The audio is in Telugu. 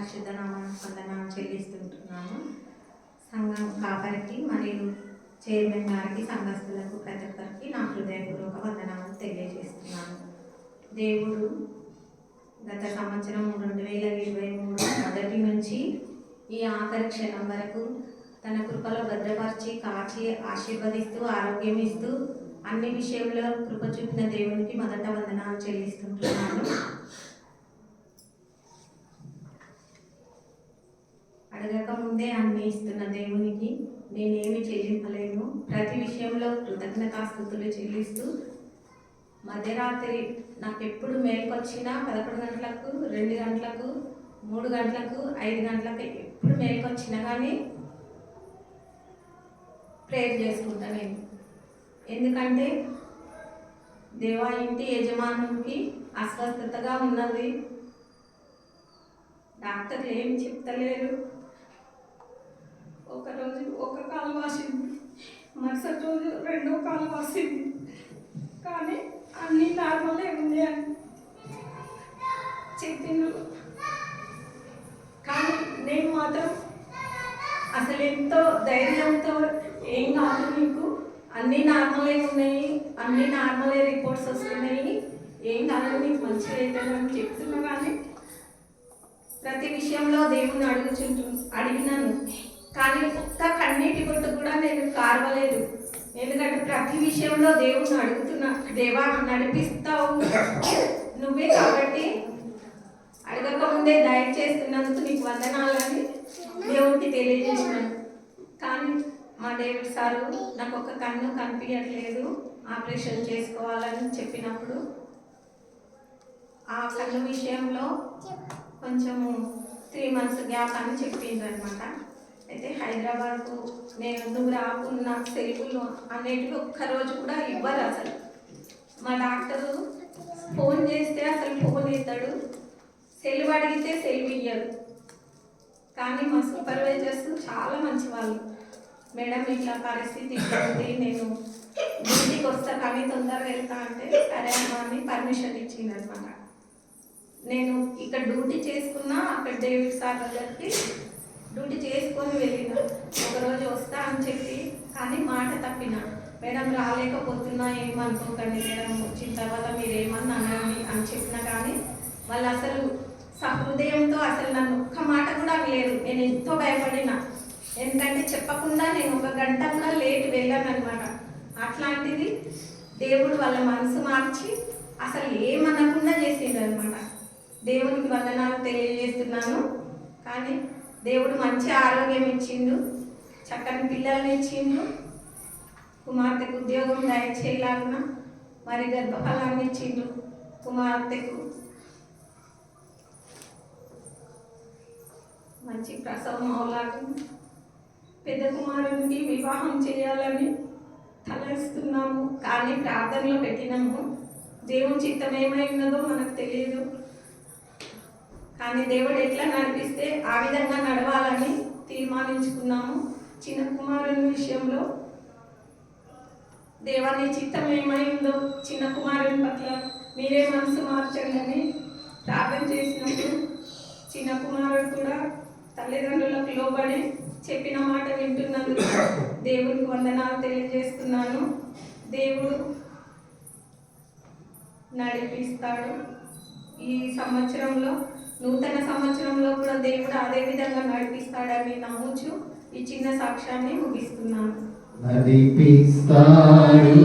పరిశుద్ధ నామానికి వందనాలు చెల్లిస్తుంటున్నాను. సంఘం కాపరికి మరియు చైర్మన్ గారికి, సంఘస్థులకు ప్రతి ఒక్కరికి నా హృదయపూర్వక వందనాలు తెలియజేస్తున్నాను. దేవుడు గత సంవత్సరం 2023 మొదటి నుంచి ఈ ఆఖరి క్షణం వరకు తన కృపలో భద్రపరిచి కాచి ఆశీర్వదిస్తూ ఆరోగ్యం ఇస్తూ అన్ని విషయంలో కృప చూపిన దేవునికి మొదట వందనాలు చెల్లిస్తుంటున్నాను. అడగక ముందే అన్ని ఇస్తున్న దేవునికి నేనేమి చెల్లింపలేను. ప్రతి విషయంలో కృతజ్ఞతాస్తుతులు చెల్లిస్తూ మధ్యరాత్రి నాకు ఎప్పుడు మేల్కొచ్చినా 11 గంటలకు, 2 గంటలకు, 3 గంటలకు, 5 గంటలకు ఎప్పుడు మేల్కొచ్చినా కానీ ప్రేయర్ చేసుకుంటా నేను. ఎందుకంటే దేవా ఇంటి యజమానునికి అస్వస్థతగా ఉన్నది, డాక్టర్లు ఏం చెప్తలేరు. ఒకరోజు ఒక కాలు వాసింది, మరుసటి రోజు 2వ కాలు వాసింది, కానీ అన్నీ నార్మలే ఉంది అని చెప్పిండ్రు. కానీ నేను మాత్రం అసలు ఎంతో ధైర్యంతో ఏం కాదు, మీకు అన్నీ నార్మలే ఉన్నాయి, అన్నీ నార్మలే రిపోర్ట్స్ వస్తున్నాయి, ఏం కాదు, మీకు మంచిగా అవుతుందని చెప్తున్నా. కానీ ప్రతి విషయంలో దేవుని అడిగినాను, కానీ ఒక్క కన్నీటి బొట్టు కూడా నేను కార్వలేదు. ఎందుకంటే ప్రతి విషయంలో దేవుని అడుగుతున్నా, దేవా నడిపిస్తావు నువ్వే కాబట్టి అడగక ముందే డైట్ చేస్తున్నందుకు నీకు వందనాలని దేవునికి తెలియజేసినాను. కానీ మా డేవిడ్ సారు నాకు ఒక కన్ను కనిపించట్లేదు, ఆపరేషన్ చేసుకోవాలని చెప్పినప్పుడు ఆ కన్ను విషయంలో కొంచెము 3 months గ్యాప్ అని చెప్పిండ్రు అనమాట. అయితే హైదరాబాద్కు నేను నువ్వు రాకున్న సెలవులు అనేటివి ఒక్కరోజు కూడా ఇవ్వరు అసలు. మా డాక్టరు ఫోన్ చేస్తే అసలు ఫోన్ ఇస్తాడు, సెలవు అడిగితే సెలవు ఇయ్యరు. కానీ మా సూపర్వైజర్స్ చాలా మంచి వాళ్ళు. మేడం ఇట్లా పరిస్థితి ఉంది, నేను డ్యూటీకి వస్తా కానీ తొందరగా వెళ్తా అంటే సరే అమ్మా అని పర్మిషన్ ఇచ్చింది అనమాట. నేను ఇక్కడ డ్యూటీ చేసుకున్నా, అక్కడ డేవిడ్ సార్ దగ్గరికి డ్యూటీ చేసుకొని వెళ్ళిన. ఒకరోజు వస్తా అని చెప్పి కానీ మాట తప్పిన. మేడం రాలేకపోతున్నా ఏమనుకోకండి మేడం, వచ్చిన తర్వాత మీరు ఏమన్నా అనండి అని చెప్పినా కానీ వాళ్ళు అసలు సహృదయంతో అసలు నన్ను ఒక్క మాట కూడా అనలేదు. నేను ఎంతో భయపడినా, ఎందుకంటే చెప్పకుండా నేను 1 గంట కూడా లేట్ వెళ్ళాను అనమాట. అట్లాంటిది దేవుడు వాళ్ళ మనసు మార్చి అసలు ఏమనకుండా చేసిండు అనమాట. దేవునికి వందనాలు తెలియజేస్తున్నాను. కానీ దేవుడు మంచి ఆరోగ్యం ఇచ్చిండు, చక్కని పిల్లల్ని ఇచ్చిండు, కుమార్తెకు ఉద్యోగం దయచేయలాగున మరి గర్భఫలాన్ని ఇచ్చిండు, కుమార్తెకు మంచి ప్రసవం అవలాగా, పెద్ద కుమారునికి వివాహం చేయాలని తలస్తున్నాము. కానీ ప్రార్థనలో పెట్టినాము, దేవుని చిత్తం ఏమై ఉన్నదో మనకు తెలియదు. కానీ దేవుడు ఎట్లా నడిపిస్తే ఆ విధంగా నడవాలని తీర్మానించుకున్నాము. చిన్న కుమారుని విషయంలో దేవాన్ని చిత్తం ఏమైందో చిన్న కుమారుని పట్ల మీరే మనసు మార్చండి అని ప్రార్థన చేసినప్పుడు చిన్న కుమారుడు కూడా తల్లిదండ్రులకు లోబడి చెప్పిన మాట వింటున్నందుకు దేవునికి వందనాలు తెలియజేస్తున్నాను. దేవుడు నడిపిస్తాడు. ఈ సంవత్సరంలో, నూతన సంవత్సరంలో కూడా దేవుడు అదే విధంగా నడిపిస్తాడని నమ్ముచు ఈ చిన్న సాక్ష్యాన్ని ముగిస్తున్నాను. నడిపిస్తాడు